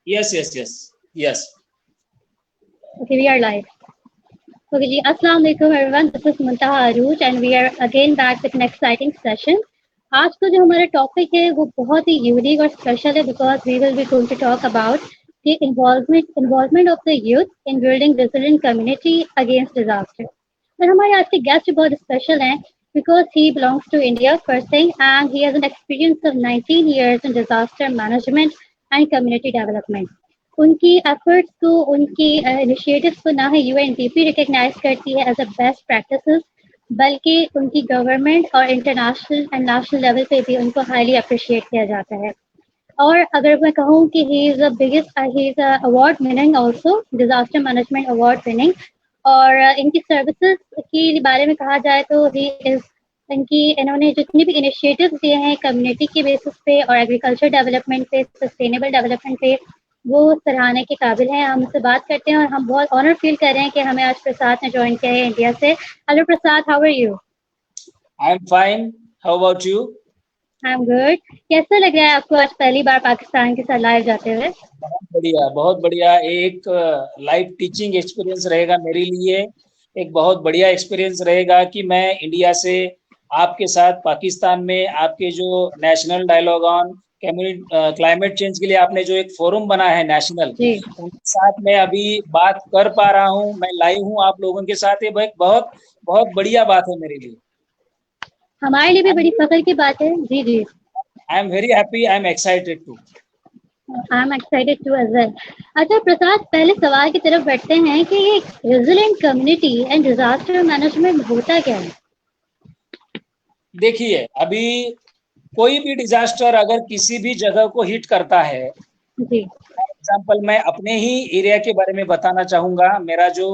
Yes, yes, yes, yes. Okay, we are live. Okay, ji, Assalamu alaikum everyone. This is Muntaha Arooj and we are again back with an exciting session. आज का जो हमारा topic है वो बहुत ही unique और special है because we will be going to talk about the involvement of the youth in building resilient community against disaster. और हमारे आज के गेस्ट बहुत स्पेशल हैं because he belongs to India first thing and he has an experience of 19 years in disaster management and community development. उनकी efforts को, उनकी initiatives को ना ही यूएनडीपी रिकग्नाइज करती है एज अ बेस्ट प्रैक्टिसेस, बल्कि उनकी गवर्नमेंट और इंटरनेशनल एंड नेशनल लेवल पे भी उनको हाईली अप्रिशिएट किया जाता है। और अगर मैं कहूँ कि he is award winning also, disaster management award winning. और इनकी सर्विसेज के बारे में कहा जाए तो ही इज इन्होंने जितने भी इनिशिएटिव्स दिए हैं कम्युनिटी के बेसिस पे और एग्रीकल्चर डेवलपमेंट पे, सस्टेनेबल डेवलपमेंट पे, वो सराहने के काबिल हैं। हम उससे बात करते हैं और हम बहुत ऑनर फील कर रहे हैं कि हमें आज प्रसाद ने ज्वाइन किया है इंडिया से। Hello Prasad, how are you? I am fine, how about you? I am good. कैसा लग रहा है आपको आज पहली बार पाकिस्तान के साथ लाइव जाते हुए? बहुत बढ़िया, बहुत बढ़िया। एक लाइव टीचिंग एक्सपीरियंस रहेगा मेरे लिए, एक बहुत बढ़िया एक्सपीरियंस रहेगा कि मैं इंडिया से आपके साथ पाकिस्तान में आपके जो national dialogue on climate change के लिए आपने जो एक फोरम बना है नेशनल, उनके साथ मैं अभी बात कर पा रहा हूँ, मैं लाइव हूँ आप लोगों के साथ। ये बहुत बहुत बढ़िया बात है मेरे लिए, हमारे लिए भी बड़ी फख्र की बात है। जी जी, I am very happy, I am excited too. I am excited too as well. अच्छा प्रसाद, पहले सवाल की तरफ बढ़ते हैं कि ये resilient community and disaster management होता क्या है? देखिए, अभी कोई भी डिजास्टर अगर किसी भी जगह को हिट करता है, एग्जाम्पल मैं अपने ही एरिया के बारे में बताना चाहूंगा। मेरा जो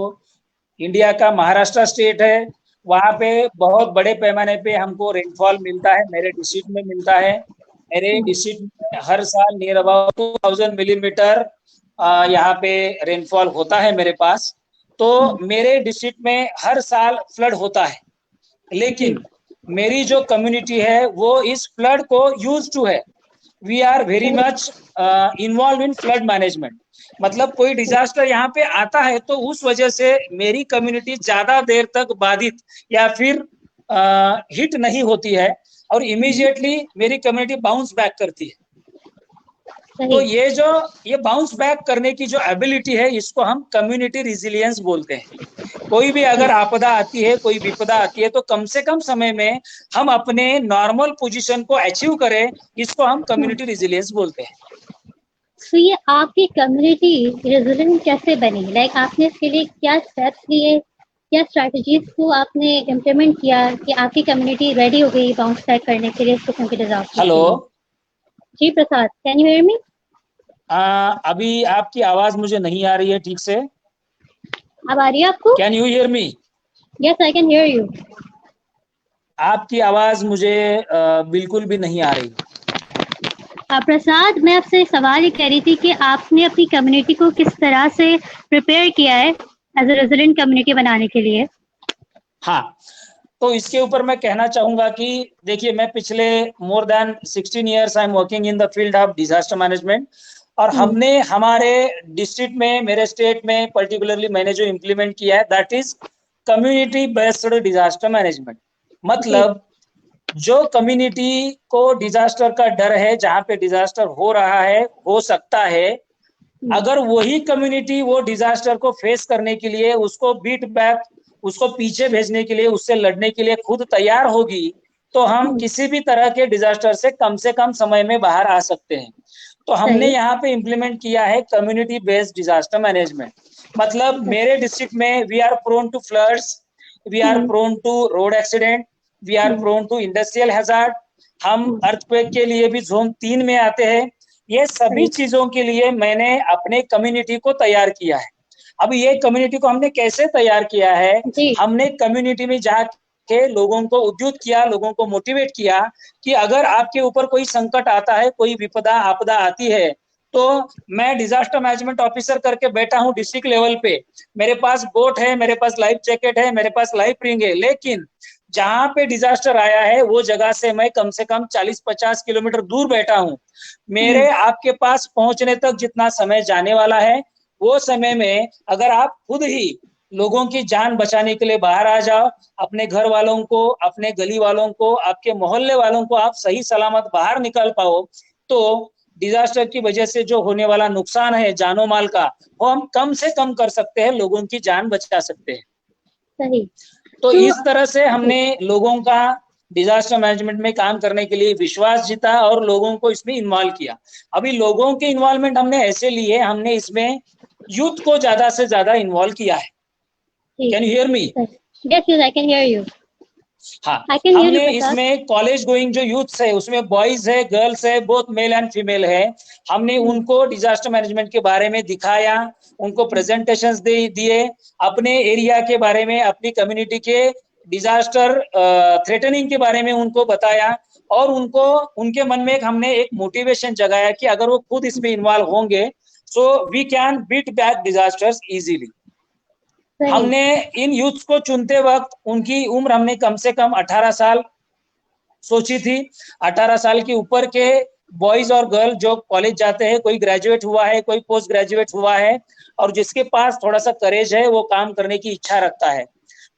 इंडिया का महाराष्ट्र स्टेट है, वहाँ पे बहुत बड़े पैमाने पे हमको रेनफॉल मिलता है, मेरे डिस्ट्रिक्ट में मिलता है। मेरे डिस्ट्रिक्ट में हर साल नियर अबाउट 2000 मिलीमीटर यहाँ पे रेनफॉल होता है मेरे पास। तो मेरे डिस्ट्रिक्ट में हर साल फ्लड होता है, लेकिन मेरी जो कम्युनिटी है वो इस फ्लड को यूज टू है। We are very much involve in flood management. मतलब कोई डिजास्टर यहाँ पे आता है तो उस वजह से मेरी कम्युनिटी ज्यादा देर तक बाधित या फिर हिट नहीं होती है और इमीडिएटली मेरी कम्युनिटी बाउंस बैक करती है। तो ये बाउंस बैक करने की जो एबिलिटी है, इसको हम कम्युनिटी रिजिलियंस बोलते हैं। कोई भी अगर आपदा आती है, कोई विपदा आती है, तो कम से कम समय में हम अपने नॉर्मल पोजीशन को अचीव करें, इसको हम कम्युनिटी रिजिलियंस बोलते हैं। तो ये आपकी कम्युनिटी रेजिलिएंट कैसे बनी? लाइक आपने इसके लिए क्या स्टेप्स लिए, क्या स्ट्रेटजीज को आपने इम्प्लीमेंट किया कि आपकी कम्युनिटी रेडी हो गई बाउंस बैक करने के लिए इसको क्योंकि disaster? Hello ji Prasad, can you hear me? अभी आपकी आवाज मुझे नहीं आ रही है ठीक से। अब आ रही है आपको? Can you hear me? Yes, I can hear you. आपकी आवाज मुझे बिल्कुल भी नहीं आ रही। प्रसाद, मैं आपसे सवाल ये कह रही थी कि आपने अपनी कम्युनिटी को किस तरह से प्रिपेयर किया है एज अ रेजिलिएंट कम्युनिटी बनाने के लिए? हाँ, तो इसके ऊपर मैं कहना चाहूंगा कि देखिए, मैं पिछले more than 16 years I am working in the field of disaster management, और हमने हमारे डिस्ट्रिक्ट में, मेरे स्टेट में पर्टिकुलरली मैंने जो इम्प्लीमेंट किया है that is community based disaster management. मतलब जो कम्युनिटी को डिजास्टर का डर है, जहाँ पे डिजास्टर हो रहा है, हो सकता है, अगर वही कम्युनिटी वो डिजास्टर को फेस करने के लिए, उसको बीट बैक, उसको पीछे भेजने के लिए, उससे लड़ने के लिए खुद तैयार होगी, तो हम किसी भी तरह के डिजास्टर से कम समय में बाहर आ सकते हैं। तो हमने यहाँ पे इम्प्लीमेंट किया है कम्युनिटी बेस्ड डिजास्टर मैनेजमेंट। मतलब मेरे डिस्ट्रिक्ट में we are prone to floods, we are prone to road accident, we are prone to industrial hazard. हम अर्थक्वेक के लिए भी जोन 3 में आते हैं। ये सभी चीजों के लिए मैंने अपने कम्युनिटी को तैयार किया है। अब ये कम्युनिटी को हमने कैसे तैयार किया है? हमने कम्युनिटी में जाके लोगों को उद्युक्त किया, लोगों को मोटिवेट किया कि अगर आपके ऊपर कोई संकट आता है, कोई विपदा आपदा आती है, तो मैं डिजास्टर मैनेजमेंट ऑफिसर करके बैठा हूँ डिस्ट्रिक्ट लेवल पे। मेरे पास बोट है, मेरे पास लाइफ जैकेट है, मेरे पास लाइफ रिंग है, लेकिन जहां पे डिजास्टर आया है वो जगह से मैं कम से कम 40-50 किलोमीटर दूर बैठा हूं। मेरे आपके पास पहुंचने तक जितना समय जाने वाला है, वो समय में अगर आप खुद ही लोगों की जान बचाने के लिए बाहर आ जाओ, अपने घर वालों को, अपने गली वालों को, आपके मोहल्ले वालों को आप सही सलामत बाहर निकाल पाओ, तो डिजास्टर की वजह से जो होने वाला नुकसान है जानो माल का, वो हम कम से कम कर सकते हैं, लोगों की जान बचा सकते हैं। सही। तो इस तरह से हमने लोगों का डिजास्टर मैनेजमेंट में काम करने के लिए विश्वास जीता और लोगों को इसमें इन्वॉल्व किया। अभी लोगों के इन्वॉल्वमेंट हमने ऐसे लिए, हमने इसमें यूथ को ज्यादा से ज्यादा इन्वॉल्व किया है। Can you hear me? Yes yes, I can hear you. हाँ, हमने इसमें कॉलेज गोइंग जो यूथ है, उसमें बॉयज है, गर्ल्स है, बोथ मेल एंड फीमेल है, हमने उनको डिजास्टर मैनेजमेंट के बारे में दिखाया, उनको प्रेजेंटेशंस दिए, अपने एरिया के बारे में, अपनी कम्युनिटी के डिजास्टर थ्रेटनिंग के बारे में उनको बताया, और उनको उनके मन में हमने एक मोटिवेशन जगाया कि अगर वो खुद इसमें इन्वॉल्व होंगे, so we can beat back disasters easily. हमने इन यूथ को चुनते वक्त उनकी उम्र हमने कम से कम 18 साल सोची थी। 18 साल के ऊपर के बॉयज और गर्ल जो कॉलेज जाते हैं, कोई ग्रेजुएट हुआ है, कोई पोस्ट ग्रेजुएट हुआ है, और जिसके पास थोड़ा सा करेज है, वो काम करने की इच्छा रखता है,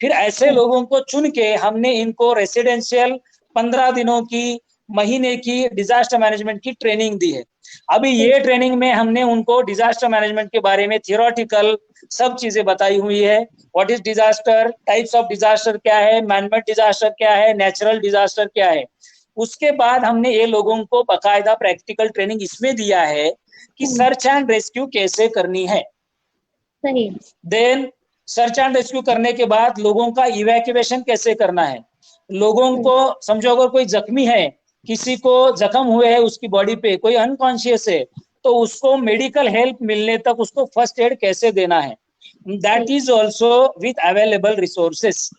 फिर ऐसे लोगों को चुन के हमने इनको रेसिडेंशियल 15 दिनों की, महीने की डिजास्टर मैनेजमेंट की ट्रेनिंग दी है। अभी ये ट्रेनिंग में हमने उनको डिजास्टर मैनेजमेंट के बारे में थियोरेटिकल सब चीजें बताई हुई है। What is disaster, types of disaster क्या है, मैनमेड डिजास्टर क्या है, नेचुरल डिजास्टर क्या है। उसके बाद हमने ये लोगों को बाकायदा प्रैक्टिकल ट्रेनिंग इसमें दिया है कि सर्च एंड रेस्क्यू कैसे करनी है। सही। देन सर्च एंड रेस्क्यू करने के बाद लोगों का इवैक्यूएशन कैसे करना है। लोगों को समझो, अगर कोई जख्मी है, किसी को जख्म हुए है उसकी बॉडी पे, कोई अनकॉन्शियस है, तो उसको मेडिकल हेल्प मिलने तक उसको फर्स्ट एड कैसे देना है, that is also with available resources.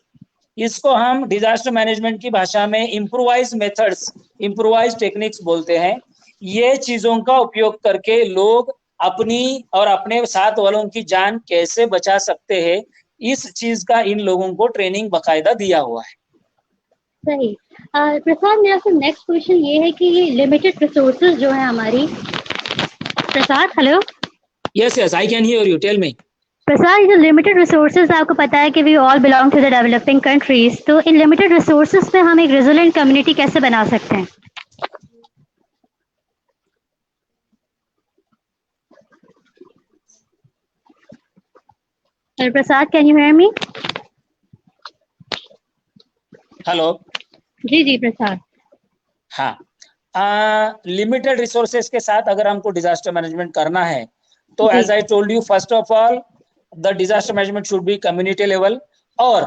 इसको हम डिजास्टर मैनेजमेंट की भाषा में इम्प्रोवाइज मेथड्स, इम्प्रोवाइज टेक्निक्स बोलते हैं। ये चीजों का उपयोग करके लोग अपनी और अपने साथ वालों की जान कैसे बचा सकते हैं, इस चीज का इन लोगों को ट्रेनिंग बाकायदा दिया हुआ है। सही। प्रसाद, मेरा फिर नेक्स्ट क्वेश्चन ये है कि ये लिमिटेड रिसोर्सेज जो है हमारी, Prasad hello. Yes yes, I can hear you, tell me. Prasad, ये जो लिमिटेड रिसोर्सेज आपको पता है कि we all belong to the developing countries, तो इन लिमिटेड रिसोर्सेज पे हम एक रेजिलिएंट कम्युनिटी कैसे बना सकते हैं? Prasad, can you hear me? Hello. जी जी प्रसाद। हाँ, लिमिटेड रिसोर्सेज के साथ अगर हमको डिजास्टर मैनेजमेंट करना है, तो as I told you, first of all the disaster management should be community level. और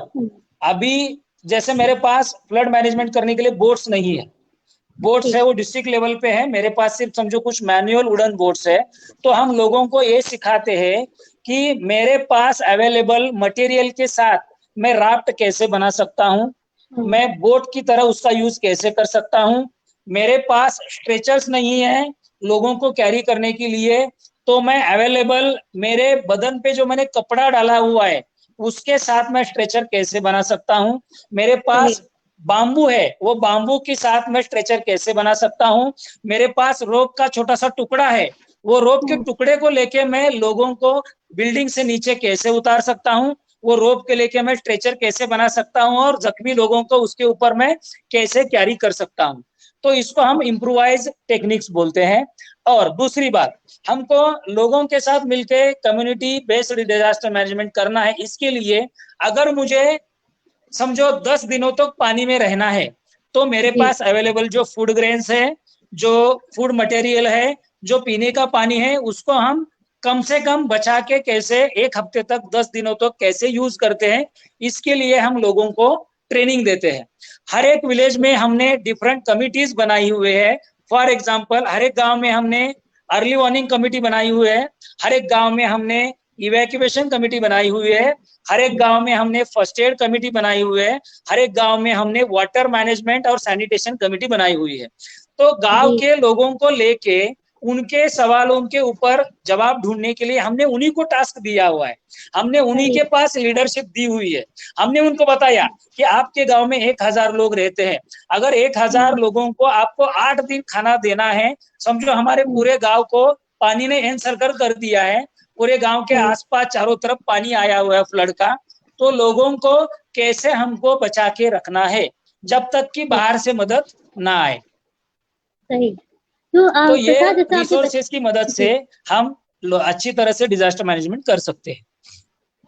अभी जैसे मेरे पास फ्लड मैनेजमेंट करने के लिए बोट्स नहीं है, बोट्स है वो डिस्ट्रिक्ट लेवल पे है, मेरे पास सिर्फ समझो कुछ मैनुअल वुडन बोट्स है। तो हम लोगों को ये सिखाते हैं कि मेरे पास अवेलेबल मटेरियल के साथ मैं राफ्ट कैसे बना सकता हूँ, मैं बोट की तरह उसका यूज कैसे कर सकता हूँ। मेरे पास स्ट्रेचर्स नहीं है लोगों को कैरी करने के लिए, तो मैं अवेलेबल मेरे बदन पे जो मैंने कपड़ा डाला हुआ है उसके साथ मैं स्ट्रेचर कैसे बना सकता हूँ। मेरे पास बांबू है, वो बांबू के साथ मैं स्ट्रेचर कैसे बना सकता हूँ। मेरे पास रोप का छोटा सा टुकड़ा है, वो रोप के टुकड़े को लेके मैं लोगों को बिल्डिंग से नीचे कैसे उतार सकता हूँ, वो रोप के लेके मैं स्ट्रेचर कैसे बना सकता हूँ, और जख्मी लोगों को उसके ऊपर मैं कैसे कैरी कर सकता हूँ। तो इसको हम इम्प्रोवाइज टेक्निक्स बोलते हैं। और दूसरी बात, हमको लोगों के साथ मिलके कम्युनिटी बेस्ड डिजास्टर मैनेजमेंट करना है। इसके लिए अगर मुझे समझो 10 दिनों तक पानी में रहना है, तो मेरे पास अवेलेबल जो फूड ग्रेन्स है, जो फूड मटेरियल है, जो पीने का पानी है, उसको हम कम से कम बचा के कैसे 1 हफ्ते तक, 10 दिनों तक कैसे यूज करते हैं, इसके लिए हम लोगों को ट्रेनिंग देते हैं। हर एक विलेज में हमने डिफरेंट कमिटीज बनाई हुए है। फॉर एग्जाम्पल, हर एक गांव में हमने अर्ली वार्निंग कमिटी बनाई हुई है, हर एक गांव में हमने इवैक्यूएशन कमिटी बनाई हुई है, हर एक गांव में हमने फर्स्ट एड कमिटी बनाई हुई है, हर एक गांव में हमने वाटर मैनेजमेंट और सैनिटेशन कमिटी बनाई हुई है। तो गांव के लोगों को लेके उनके सवालों के ऊपर जवाब ढूंढने के लिए हमने उन्हीं को टास्क दिया हुआ है, हमने उन्हीं के पास लीडरशिप दी हुई है। हमने उनको बताया कि आपके गांव में 1000 लोग रहते हैं, अगर 1000 लोगों को आपको 8 दिन खाना देना है, समझो हमारे पूरे गांव को पानी ने एनसर्कल कर दिया है, पूरे गांव के आसपास चारों तरफ पानी आया हुआ है फ्लड का, तो लोगों को कैसे हमको बचा के रखना है जब तक कि बाहर से मदद ना आए। सही। तो ये रिसोर्सेज की मदद से हम अच्छी तरह से डिजास्टर मैनेजमेंट कर सकते हैं।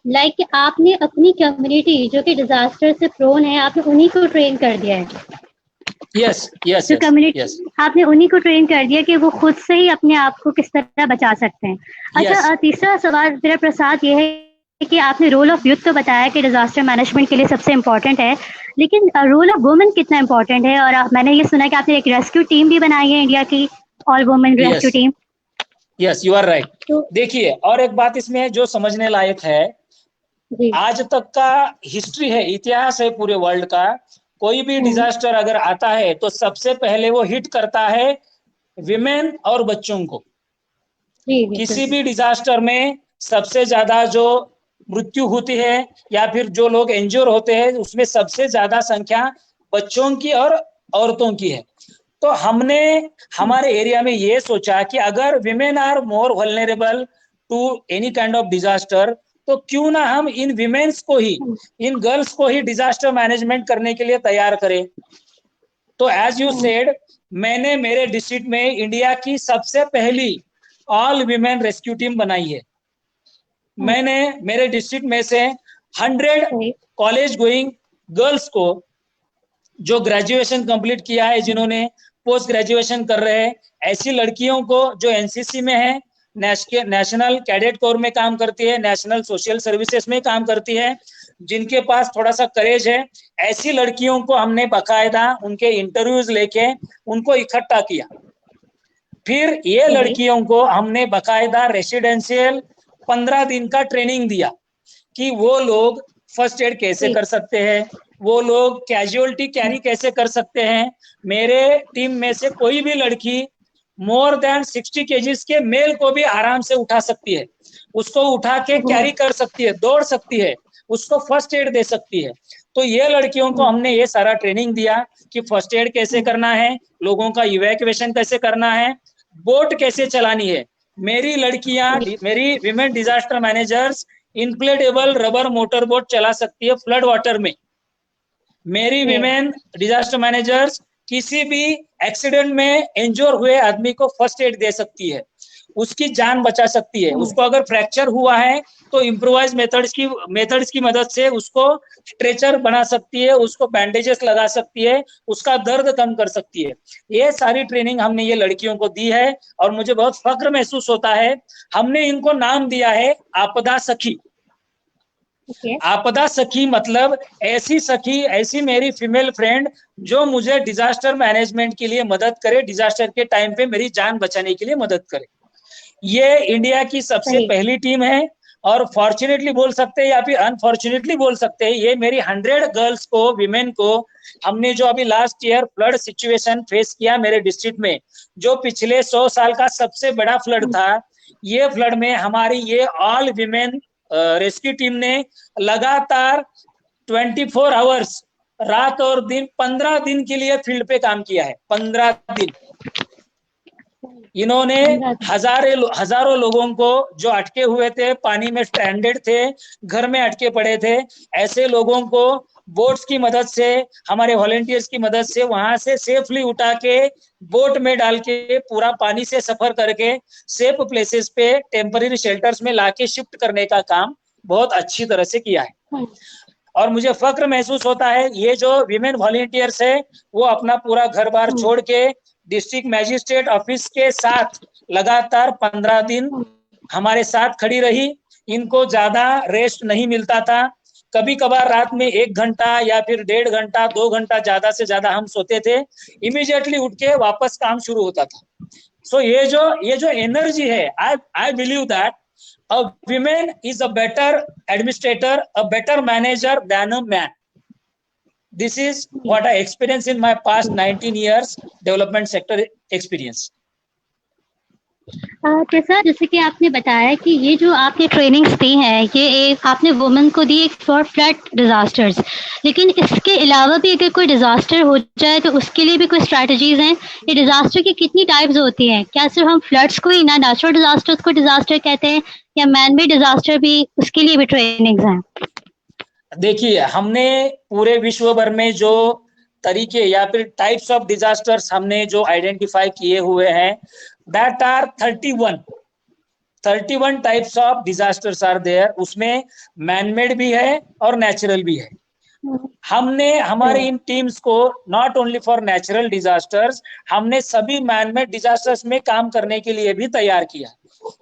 लाइक आपने अपनी कम्युनिटी जो कि डिजास्टर से प्रोन है, आपने उन्हीं को ट्रेन कर दिया है। यस यस कम्युनिटी यस, आपने उन्हीं को ट्रेन कर दिया कि वो खुद से ही अपने आप को किस तरह बचा सकते हैं। अच्छा, तीसरा सवाल मेरा प्रसाद ये है कि आपने रोल ऑफ यूथ तो बताया कि डिजास्टर मैनेजमेंट के लिए सबसे इम्पोर्टेंट है, लेकिन रोल ऑफ वुमेन कितना इम्पोर्टेंट है? और मैंने ये सुना कि आपने एक रेस्क्यू टीम भी बनाई है, इंडिया की all women rescue team. Yes, you are right. देखिए, और एक बात इसमें जो समझने लायक है, आज तक का हिस्ट्री है, इतिहास है पूरे वर्ल्ड का, कोई भी डिजास्टर अगर आता है तो सबसे पहले वो हिट करता है विमेन और बच्चों को। किसी भी डिजास्टर में सबसे ज्यादा जो मृत्यु होती है या फिर जो लोग इंज्योर होते हैं, उसमें सबसे ज्यादा संख्या बच्चों की और औरतों की है। तो हमने हमारे एरिया में ये सोचा कि अगर women are more vulnerable to any kind of disaster, तो क्यों ना हम इन विमेन्स को ही, इन गर्ल्स को ही डिजास्टर मैनेजमेंट करने के लिए तैयार करें। तो एज यू सेड, मैंने मेरे डिस्ट्रिक्ट में इंडिया की सबसे पहली ऑल विमेन रेस्क्यू टीम बनाई है। मैंने मेरे डिस्ट्रिक्ट में से 100 कॉलेज गोइंग गर्ल्स को, जो ग्रेजुएशन कंप्लीट किया है, जिन्होंने पोस्ट ग्रेजुएशन कर रहे हैं, ऐसी लड़कियों को जो एनसीसी में है, नेशनल कैडेट कोर में काम करती है, नेशनल सोशल सर्विसेज में काम करती है, जिनके पास थोड़ा सा करेज है, ऐसी लड़कियों को हमने बकायदा उनके इंटरव्यूज लेके उनको इकट्ठा किया। फिर ये लड़कियों को हमने बकायदा रेसिडेंशियल 15 दिन का ट्रेनिंग दिया कि वो लोग फर्स्ट एड कैसे कर सकते हैं, वो लोग कैजुअलिटी कैरी कैसे कर सकते हैं। मेरे टीम में से कोई भी लड़की मोर देन 60 केजीज के मेल को भी आराम से उठा सकती है, उसको उठा के कैरी कर सकती है, दौड़ सकती है, उसको फर्स्ट एड दे सकती है। तो ये लड़कियों को हमने ये सारा ट्रेनिंग दिया कि फर्स्ट एड कैसे करना है, लोगों का इवैक्यूएशन कैसे करना है, बोट कैसे चलानी है। मेरी लड़कियां, मेरी women disaster managers inflatable rubber motor boat चला सकती है फ्लड वाटर में। मेरी विमेन डिजास्टर मैनेजर्स किसी भी एक्सीडेंट में इंजोर हुए आदमी को फर्स्ट एड दे सकती है, उसकी जान बचा सकती है। उसको अगर फ्रैक्चर हुआ है तो इम्प्रोवाइज मेथड्स की मदद से उसको स्ट्रेचर बना सकती है, उसको बैंडेजेस लगा सकती है, उसका दर्द कम कर सकती है। ये सारी ट्रेनिंग हमने ये लड़कियों को दी है और मुझे बहुत फक्र महसूस होता है। हमने इनको नाम दिया है आपदा सखी। आपदा सखी मतलब ऐसी सखी, ऐसी मेरी फीमेल फ्रेंड जो मुझे डिजास्टर मैनेजमेंट के लिए मदद करे, डिजास्टर के टाइम पे मेरी जान बचाने के लिए मदद करे। ये इंडिया की सबसे पहली टीम है और फॉर्चुनेटली बोल सकते हैं या फिर अनफॉर्चुनेटली बोल सकते हैं, ये मेरी 100 गर्ल्स को, विमेन को, हमने जो अभी last year flood situation face किया मेरे डिस्ट्रिक्ट में, जो पिछले 100 साल का सबसे बड़ा फ्लड था, ये फ्लड में हमारी ये ऑल विमेन रेस्क्यू टीम ने लगातार 24 आवर्स, रात और दिन, 15 दिन के लिए फील्ड पे काम किया है। 15 दिन इन्होंने हजारों लोगों को जो अटके हुए थे, पानी में स्ट्रैंडेड थे, घर में अटके पड़े थे, ऐसे लोगों को बोट्स की मदद से, हमारे वॉलेंटियर्स की मदद से वहां से सेफली उठा के बोट में डाल के पूरा पानी से सफर करके सेफ प्लेसेस पे टेम्पररी शेल्टर्स में लाके शिफ्ट करने का काम बहुत अच्छी तरह से किया है। और मुझे फक्र महसूस होता है, ये जो विमेन वॉलेंटियर्स है वो अपना पूरा घर बार छोड़ के डिस्ट्रिक्ट मैजिस्ट्रेट ऑफिस के साथ लगातार 15 दिन हमारे साथ खड़ी रही। इनको ज्यादा रेस्ट नहीं मिलता था, कभी कभार रात में 1 घंटा या फिर 1.5 घंटा 2 घंटा ज्यादा से ज्यादा हम सोते थे, इमीडिएटली उठ के वापस काम शुरू होता था। सो ये जो एनर्जी है, I believe that a woman is a better administrator, a better manager than a man. This is what I experienced in my past 19 years development sector experience. प्रसाद, जैसे कि आपने बताया कि ये जो आपने ट्रेनिंग्स दी हैं, ये एक आपने वुमेन को दी एक फॉर फ्लड डिजास्टर्स, लेकिन इसके अलावा भी अगर कोई डिजास्टर हो जाए तो उसके लिए भी कोई स्ट्रैटेजीज हैं? ये डिजास्टर की कितनी टाइप्स होती हैं? क्या सिर्फ हम फ्लड्स को ही ना, नेचुरल डिजास्टर्स को डिजास्टर कहते हैं, या मैन मेड डिजास्टर भी, उसके लिए भी ट्रेनिंग्स हैं? देखिए, हमने पूरे विश्व भर में जो तरीके या फिर टाइप्स ऑफ डिजास्टर्स हमने जो आइडेंटिफाई किए हुए हैं, that are 31 types of disasters are there. उसमें मैनमेड भी है और नेचुरल भी है। हमने हमारे इन टीम्स को not only for natural disasters, हमने सभी मैनमेड डिजास्टर्स में काम करने के लिए भी तैयार किया।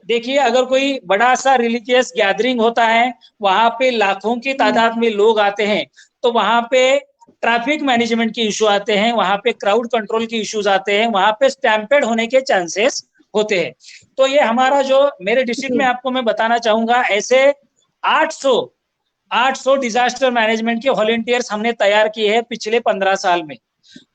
देखिए, अगर कोई बड़ा सा रिलीजियस गैदरिंग होता है, वहां पे लाखों की तादाद में लोग आते हैं, तो वहां पे ट्रैफिक मैनेजमेंट के इशू आते हैं, वहां पे क्राउड कंट्रोल के इश्यूज आते हैं, वहां पे स्टैम्पेड होने के चांसेस होते हैं। तो ये हमारा जो मेरे डिस्ट्रिक्ट में आपको मैं बताना चाहूंगा, ऐसे 800 डिजास्टर मैनेजमेंट के वॉलंटियर्स हमने तैयार किए हैं पिछले 15 साल में।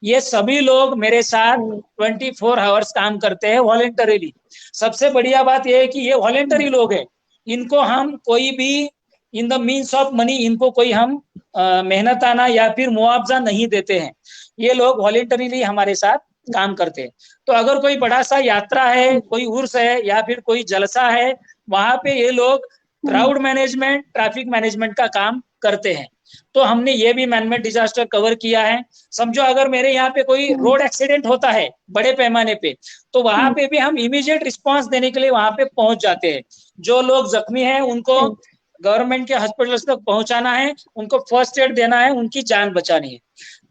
ये सभी लोग मेरे साथ 24 आवर्स काम करते हैं वॉलंटरीली। सबसे बढ़िया बात यह है कि ये वॉलंटरी लोग हैं, इनको हम कोई भी in the means of money, इनको कोई हम मेहनताना या फिर मुआवजा नहीं देते हैं। ये लोग वॉलंटरीली हमारे साथ काम करते हैं। तो अगर कोई बड़ा सा यात्रा है, कोई उर्स है या फिर कोई जलसा है, वहां पे ये लोग क्राउड मैनेजमेंट, ट्रैफिक मैनेजमेंट का काम करते हैं। तो हमने ये भी मैनमेड डिजास्टर कवर किया है। समझो अगर मेरे यहाँ पे कोई रोड एक्सीडेंट होता है बड़े पैमाने पे, तो वहां पे भी हम इमीडिएट रिस्पांस देने के लिए वहां पे पहुंच जाते हैं। जो लोग जख्मी हैं उनको गवर्नमेंट के हॉस्पिटल्स तक पहुंचाना है, उनको फर्स्ट एड देना है, उनकी जान बचानी है।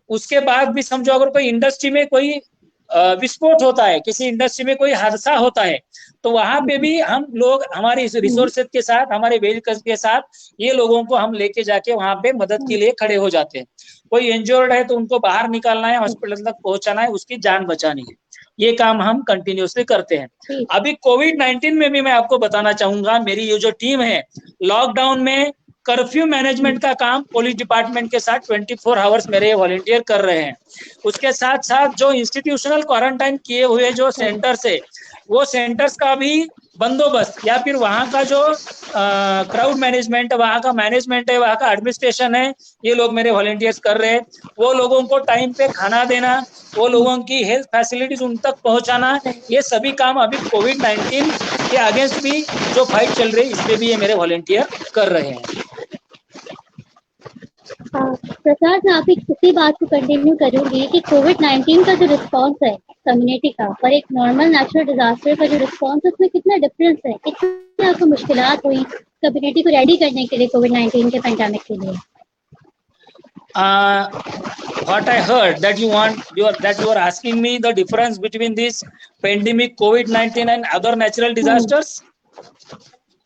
उसके बाद भी समझो अगर कोई इंडस्ट्री में कोई विस्फोट होता है, किसी इंडस्ट्री में कोई हादसा होता है, तो वहां पे भी हम लोग हमारे रिसोर्सेज के साथ, हमारे व्हीकल्स के साथ ये लोगों को हम लेके जाके वहां पे मदद के लिए खड़े हो जाते हैं। कोई इंजर्ड है तो उनको बाहर निकालना है, हॉस्पिटल तक पहुंचाना है, उसकी जान बचानी है। ये काम हम कंटिन्यूसली करते हैं। अभी कोविड-19 में भी मैं आपको बताना चाहूंगा, मेरी ये जो टीम है, लॉकडाउन में कर्फ्यू मैनेजमेंट का काम पुलिस डिपार्टमेंट के साथ 24 आवर्स मेरे वॉलंटियर कर रहे हैं। उसके साथ साथ जो इंस्टीट्यूशनल क्वारंटाइन किए हुए जो सेंटर्स है, वो सेंटर्स का भी बंदोबस्त या फिर वहाँ का जो क्राउड मैनेजमेंट है, वहाँ का मैनेजमेंट है, वहाँ का एडमिनिस्ट्रेशन है, ये लोग मेरे वॉलंटियर्स कर रहे हैं। वो लोगों को टाइम पे खाना देना, वो लोगों की हेल्थ फैसिलिटीज उन तक पहुँचाना, ये सभी काम अभी कोविड-19 के अगेंस्ट भी जो फाइट चल रही है, इसमें भी ये मेरे वॉलंटियर कर रहे हैं। प्रसाद, मैं आपकी इसी बात को कंटिन्यू करूंगी कि कोविड-19 का जो रिस्पांस है कम्युनिटी का और एक नॉर्मल नेचुरल डिजास्टर का जो रिस्पांस है, उसमें कितना डिफरेंस है? कितनी आपको मुश्किलात हुई कम्युनिटी को रेडी करने के लिए कोविड-19 के पेंडेमिक के लिए? What I heard that you are asking me the difference between this pandemic COVID-19 and other natural disasters.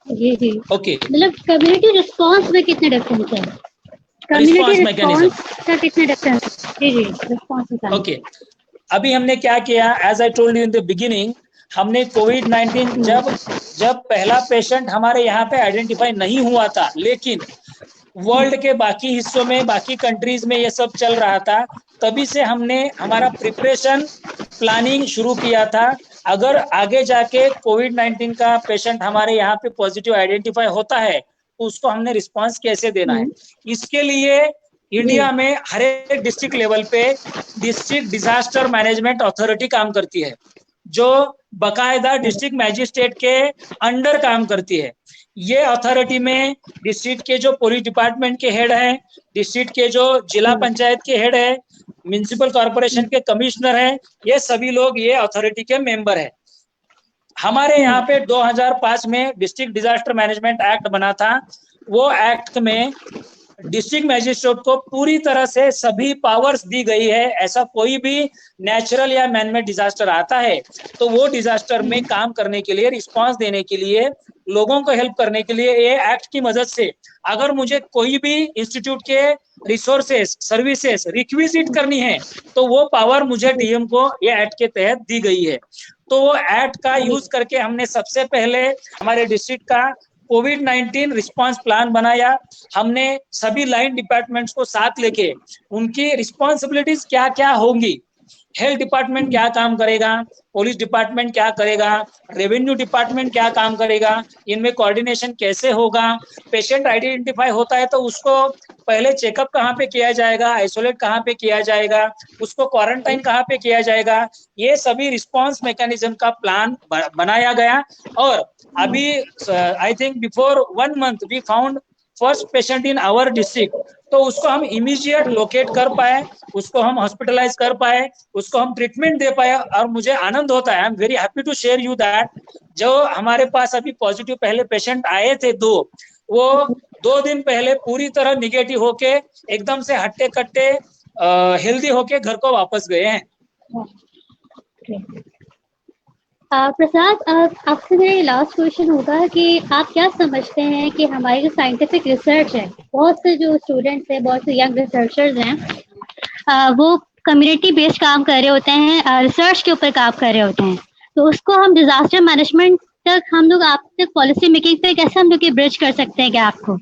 जी जी, Okay. मतलब कम्युनिटी रिस्पांस में कितने डिफरेंस है? रिस्पांस मैकेनिज्म का कितने डिफरेंस? जी जी, रिस्पांस। ओके, अभी हमने क्या किया, as I told you in the beginning, हमने कोविड-19 जब पहला पेशेंट हमारे यहाँ पे आइडेंटिफाई नहीं हुआ था, लेकिन वर्ल्ड के बाकी हिस्सों में, बाकी कंट्रीज में ये सब चल रहा था, तभी से हमने हमारा प्रिपरेशन प्लानिंग शुरू किया था। अगर आगे जाके कोविड-19 का पेशेंट हमारे यहाँ पे पॉजिटिव आइडेंटिफाई होता है, तो उसको हमने रिस्पांस कैसे देना है, इसके लिए इंडिया में हर एक डिस्ट्रिक्ट लेवल पे डिस्ट्रिक्ट डिजास्टर मैनेजमेंट अथॉरिटी काम करती है, जो बकायदा डिस्ट्रिक्ट मैजिस्ट्रेट के अंडर काम करती है। ये अथॉरिटी में डिस्ट्रिक्ट के जो पुलिस डिपार्टमेंट के हेड हैं, डिस्ट्रिक्ट के जो जिला पंचायत के हेड है, म्युनिसिपल कॉर्पोरेशन के कमिश्नर हैं, ये सभी लोग ये अथॉरिटी के मेंबर हैं। हमारे यहाँ पे 2005 में डिस्ट्रिक्ट डिजास्टर मैनेजमेंट एक्ट बना था। वो एक्ट में डिस्ट्रिक्ट मैजिस्ट्रेट को पूरी तरह से सभी पावर्स दी गई है। ऐसा कोई भी नेचुरल या मैनमेड डिजास्टर आता है तो वो डिजास्टर में काम करने के लिए, रिस्पांस देने के लिए, लोगों को हेल्प करने के लिए, ये एक्ट की मदद से अगर मुझे कोई भी इंस्टीट्यूट के रिसोर्सेस, सर्विसेज रिक्विजिट करनी है, तो वो पावर मुझे डीएम को ये एक्ट के तहत दी गई है। तो वो एक्ट का यूज करके हमने सबसे पहले हमारे डिस्ट्रिक्ट का कोविड-19 रिस्पांस प्लान बनाया। हमने सभी लाइन डिपार्टमेंट्स को साथ लेके उनकी रिस्पॉन्सिबिलिटीज क्या क्या होंगी, हेल्थ डिपार्टमेंट क्या काम करेगा, पुलिस डिपार्टमेंट क्या करेगा, रेवेन्यू डिपार्टमेंट क्या काम करेगा, इनमें कोऑर्डिनेशन कैसे होगा, पेशेंट आइडेंटिफाई होता है तो उसको पहले चेकअप कहाँ पे किया जाएगा, आइसोलेट कहाँ पे किया जाएगा, उसको क्वारंटाइन कहाँ पे किया जाएगा, ये सभी रिस्पांस मैकेनिज्म का प्लान बनाया गया। और अभी I think before 1 month we found first patient in our district, तो उसको हम इमीडिएट लोकेट कर पाए, उसको हम हॉस्पिटलाइज कर पाए, उसको हम ट्रीटमेंट दे पाए। और मुझे आनंद होता है, I am very happy to share you that, जो हमारे पास अभी पॉजिटिव पहले पेशेंट आए थे दो, वो 2 दिन पहले पूरी तरह निगेटिव होके एकदम से हट्टे कट्टे हेल्दी होके घर को वापस गए हैं। प्रसाद, आपसे मेरा लास्ट क्वेश्चन होगा कि आप क्या समझते हैं कि हमारी जो साइंटिफिक रिसर्च है, बहुत से जो स्टूडेंट्स हैं, बहुत से यंग रिसर्चर्स हैं, वो कम्युनिटी बेस्ड काम कर रहे होते हैं, रिसर्च के ऊपर काम कर रहे होते हैं, तो उसको हम डिजास्टर मैनेजमेंट तक, हम लोग आप तक पॉलिसी मेकिंग पे कैसे हम लोग ये ब्रिज कर सकते हैं क्या आपको?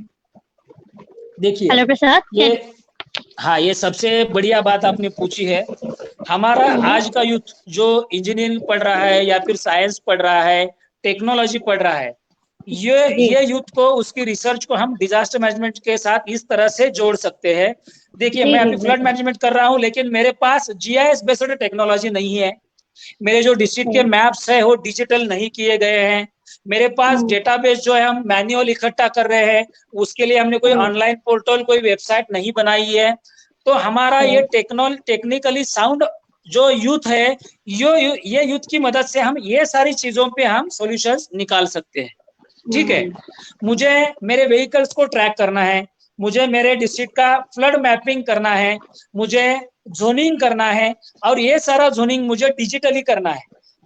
देखिए, हेलो प्रसाद। हाँ, ये सबसे बढ़िया बात आपने पूछी है। हमारा आज का यूथ जो इंजीनियरिंग पढ़ रहा है या फिर साइंस पढ़ रहा है, टेक्नोलॉजी पढ़ रहा है, ये यूथ को, उसकी रिसर्च को हम डिजास्टर मैनेजमेंट के साथ इस तरह से जोड़ सकते हैं। देखिए, मैं अभी फ्लड मैनेजमेंट कर रहा हूँ, लेकिन मेरे पास जीआईएस बेस्ड टेक्नोलॉजी नहीं है। मेरे जो डिस्ट्रिक्ट के मैप्स है वो डिजिटल नहीं किए गए हैं। मेरे पास डेटाबेस जो है हम मैन्युअल इकट्ठा कर रहे हैं, उसके लिए हमने कोई ऑनलाइन पोर्टल, कोई वेबसाइट नहीं बनाई है। तो हमारा ये टेक्निकली साउंड जो यूथ है, ये यूथ की मदद से हम ये सारी चीजों पे हम सॉल्यूशंस निकाल सकते हैं। ठीक है, मुझे मेरे व्हीकल्स को ट्रैक करना है, मुझे मेरे डिस्ट्रिक्ट का फ्लड मैपिंग करना है, मुझे जोनिंग करना है, और ये सारा जोनिंग मुझे डिजिटली करना है।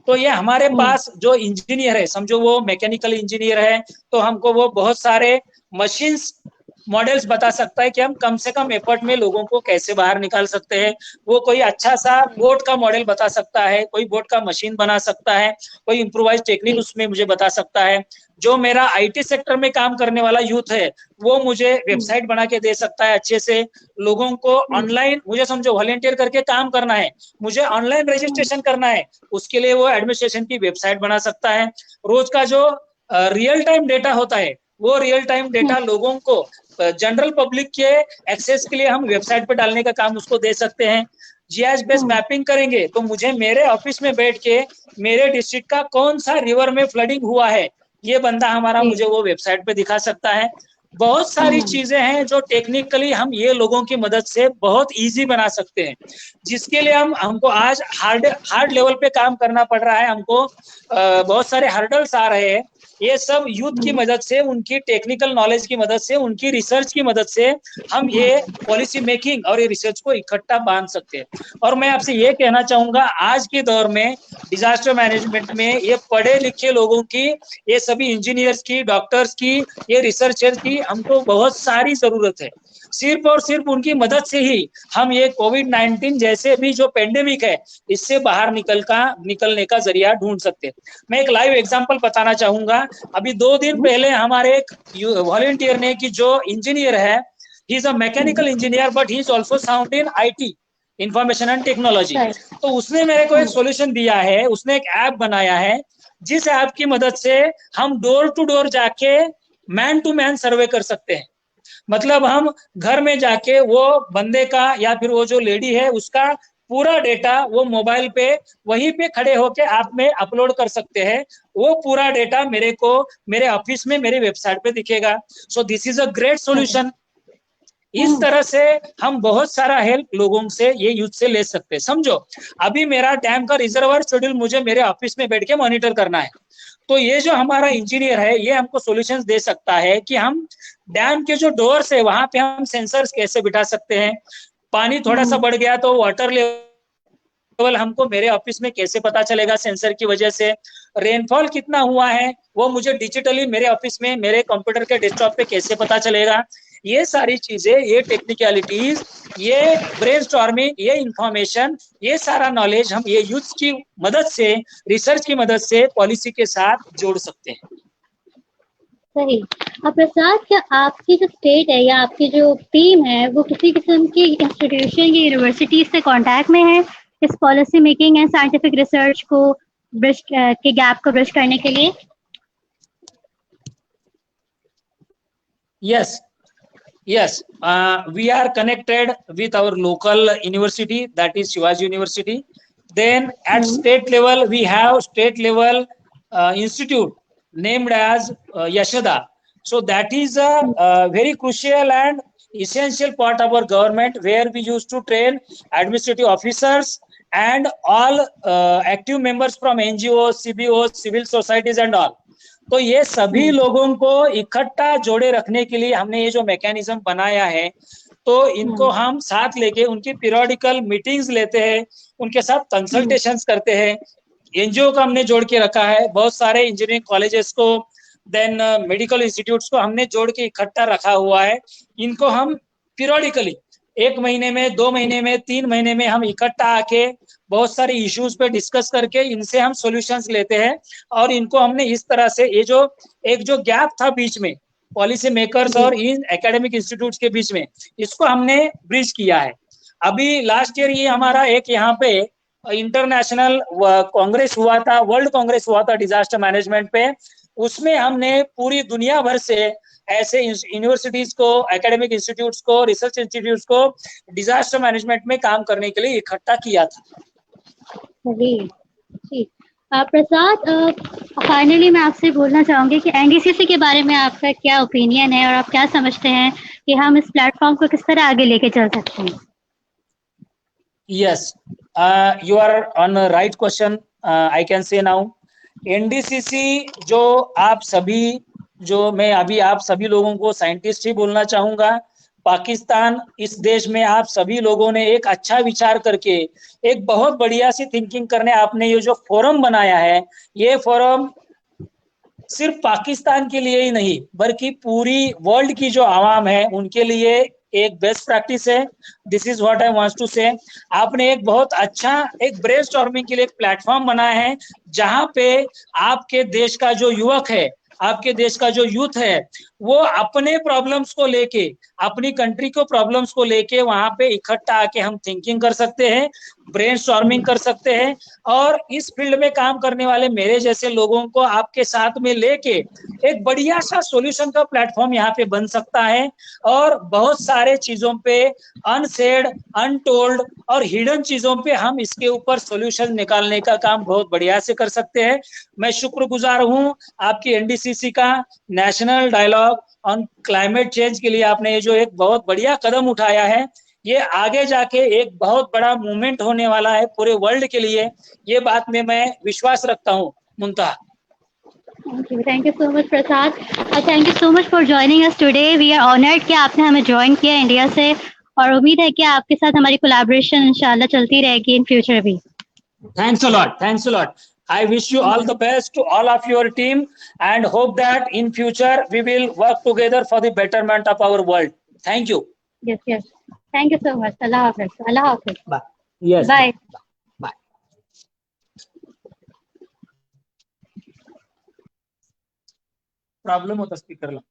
तो ये हमारे पास जो इंजीनियर है, समझो वो मैकेनिकल इंजीनियर है, तो हमको वो बहुत सारे मशीन्स मॉडल्स बता सकता है कि हम कम से कम एफर्ट में लोगों को कैसे बाहर निकाल सकते हैं। वो कोई अच्छा सा बोट का मॉडल बता सकता है, कोई बोट का मशीन बना सकता है, कोई इम्प्रोवाइज टेक्निक उसमें मुझे बता सकता है। जो मेरा आईटी सेक्टर में काम करने वाला यूथ है, वो मुझे वेबसाइट बना के दे सकता है अच्छे से। लोगों को ऑनलाइन, मुझे समझो वॉलंटियर करके काम करना है, मुझे ऑनलाइन रजिस्ट्रेशन करना है, उसके लिए वो एडमिनिस्ट्रेशन की वेबसाइट बना सकता है। रोज का जो रियल टाइम डेटा होता है, वो रियल टाइम डेटा लोगों को, जनरल पब्लिक के एक्सेस के लिए हम वेबसाइट पे डालने का काम उसको दे सकते हैं। जीआईएस बेस्ड मैपिंग करेंगे तो मुझे मेरे ऑफिस में बैठ के मेरे डिस्ट्रिक्ट का कौन सा रिवर में फ्लडिंग हुआ है, ये बंदा हमारा मुझे वो वेबसाइट पे दिखा सकता है। बहुत सारी चीजें हैं जो टेक्निकली हम ये लोगों की मदद से बहुत इजी बना सकते हैं, जिसके लिए हमको आज हार्ड लेवल पे काम करना पड़ रहा है। हमको बहुत सारे हर्डल्स आ रहे हैं। ये सब यूथ की मदद से, उनकी टेक्निकल नॉलेज की मदद से, उनकी रिसर्च की मदद से हम ये पॉलिसी मेकिंग और ये रिसर्च को इकट्ठा बांध सकते हैं। और मैं आपसे ये कहना चाहूंगा, आज के दौर में डिजास्टर मैनेजमेंट में ये पढ़े लिखे लोगों की, ये सभी इंजीनियर्स की, डॉक्टर्स की, ये रिसर्चर्स की हमको बहुत सारी जरूरत है। सिर्फ और सिर्फ उनकी मदद से ही हम ये कोविड-19 जैसे भी जो पेंडेमिक है, इससे बाहर निकलने का जरिया ढूंढ सकते हैं। मैं एक लाइव एग्जांपल बताना चाहूंगा। अभी 2 दिन पहले हमारे एक वॉलंटियर ने, कि जो इंजीनियर है, he is a mechanical engineer but he is also sound in IT, information and technology. तो उसने मेरे को एक सॉल्यूशन दिया है, उसने एक ऐप बनाया है, जिस ऐप की मदद से हम डोर टू डोर जाके मैन टू मैन सर्वे कर सकते हैं। मतलब हम घर में जाके वो बंदे का या फिर वो जो लेडी है उसका पूरा डेटा वो मोबाइल पे वहीं पे खड़े होके ऐप में अपलोड कर सकते हैं। वो पूरा डेटा मेरे को मेरे ऑफिस में मेरी वेबसाइट पे दिखेगा। So this is a great solution. इस तरह से हम बहुत सारा हेल्प लोगों से, ये यूथ से ले सकते हैं। समझो, अभी मेरा डैम का रिजर्वर शेड्यूल मुझे मेरे ऑफिस में बैठ के मॉनिटर करना है, तो ये जो हमारा इंजीनियर है ये हमको सॉल्यूशंस दे सकता है कि हम डैम के जो डोर्स है वहां पे हम सेंसर्स कैसे बिठा सकते हैं। पानी थोड़ा सा बढ़ गया तो वाटर लेवल हमको मेरे ऑफिस में कैसे पता चलेगा सेंसर की वजह से। रेनफॉल कितना हुआ है वो मुझे डिजिटली मेरे ऑफिस में मेरे कंप्यूटर के डेस्कटॉप पे कैसे पता चलेगा। ये सारी चीजें, ये टेक्निकलिटीज, ये ब्रेनस्टॉर्मिंग, ये इंफॉर्मेशन, ये सारा नॉलेज हम ये यूथ की मदद से, रिसर्च की मदद से पॉलिसी के साथ जोड़ सकते हैं। सही। अब प्रसाद, क्या आपकी जो स्टेट है या आपकी जो टीम है वो किसी किस्म की इंस्टीट्यूशन या यूनिवर्सिटी से कांटेक्ट में है इस policy making and scientific research को ब्रिज के गैप को ब्रिज करने के लिए? Yes, yes. We are connected with our local university, that is Shivaji University. Then at state level, we have state level institute named as Yashoda. So that is a very crucial and essential part of our government, where we used to train administrative officers and all active members from NGOs, CBOs, civil societies and all. तो ये सभी लोगों को इकट्ठा जोड़े रखने के लिए हमने ये जो मैकेनिज्म बनाया है, तो इनको हम साथ लेके उनकी पीरियोडिकल मीटिंग्स लेते हैं, उनके साथ कंसल्टेशंस करते हैं। एनजीओ को हमने जोड़ के रखा है, बहुत सारे इंजीनियरिंग कॉलेजेस को, देन मेडिकल इंस्टीट्यूट्स को हमने जोड़ के इकट्ठा रखा हुआ है। इनको हम पीरियोडिकली 1 महीने में, 2 महीने में, 3 महीने में हम इकट्ठा आके बहुत सारे इश्यूज पे डिस्कस करके इनसे हम सॉल्यूशंस लेते हैं। और इनको हमने इस तरह से ये जो एक जो गैप था बीच में पॉलिसी मेकर्स और इन एकेडमिक इंस्टीट्यूट्स के बीच में, इसको हमने ब्रिज किया है। अभी लास्ट ईयर ये हमारा एक यहाँ पे इंटरनेशनल कांग्रेस हुआ था, वर्ल्ड कांग्रेस हुआ था डिजास्टर मैनेजमेंट पे। उसमें हमने पूरी दुनिया भर से ऐसे यूनिवर्सिटीज को, एकेडमिक इंस्टीट्यूट्स को, रिसर्च इंस्टीट्यूट्स को डिजास्टर मैनेजमेंट में काम करने के लिए इकट्ठा किया था। प्रसाद, फाइनली मैं आपसे बोलना चाहूंगी कि एनडीसीसी के बारे में आपका क्या ओपिनियन है और आप क्या समझते हैं कि हम इस प्लेटफॉर्म को किस तरह आगे लेके चल सकते हैं? Yes, you are on right question. I can say now NDCC जो आप सभी, जो मैं अभी आप सभी लोगों को साइंटिस्ट ही बोलना चाहूंगा। पाकिस्तान इस देश में आप सभी लोगों ने एक अच्छा विचार करके एक बहुत बढ़िया सी थिंकिंग करने आपने ये जो फोरम बनाया है, ये फोरम सिर्फ पाकिस्तान के लिए ही नहीं बल्कि पूरी वर्ल्ड की जो आवाम है उनके लिए एक बेस्ट प्रैक्टिस है। This is what I want to say. आपने एक बहुत अच्छा एक ब्रेनस्टॉर्मिंग के लिए एक प्लेटफॉर्म बनाया है, जहां पे आपके देश का जो युवक है, आपके देश का जो यूथ है, वो अपने प्रॉब्लम्स को लेके, अपनी कंट्री को प्रॉब्लम्स को लेके वहां पे इकट्ठा आके हम थिंकिंग कर सकते हैं, ब्रेनस्टॉर्मिंग कर सकते हैं। और इस फील्ड में काम करने वाले मेरे जैसे लोगों को आपके साथ में लेके एक बढ़िया सा सॉल्यूशन का प्लेटफॉर्म यहाँ पे बन सकता है। और बहुत सारे चीजों पे, अनसेड, अनटोल्ड और हिडन चीजों पे हम इसके ऊपर सॉल्यूशन निकालने का काम बहुत बढ़िया से कर सकते हैं। मैं शुक्रगुजार हूँ आपकी एनडीसीसी का, national dialogue on climate change के लिए आपने ये जो एक बहुत बढ़िया कदम उठाया है, ये आगे जाके एक बहुत बड़ा मूवमेंट होने वाला है पूरे वर्ल्ड के लिए। ये बात में मैं विश्वास रखता हूँ। Muntaha. Thank you so much Prasad, thank you so much for joining us today. We are honoured कि आपने हमें ज्वाइन किया इंडिया से, और उम्मीद है कि आपके साथ हमारी कोलैबोरेशन इंशाल्लाह चलती रहेगी इन फ्यूचर भी। Thanks a lot, thanks a lot. I wish you all the best to all of your team and hope that in future we will work together for the betterment of our world. Thank you. Yes, yes. Thank you so much. Allah Hafiz. Allah Hafiz. Bye. Yes. Bye. Bye. Problem होता स्पीकरला.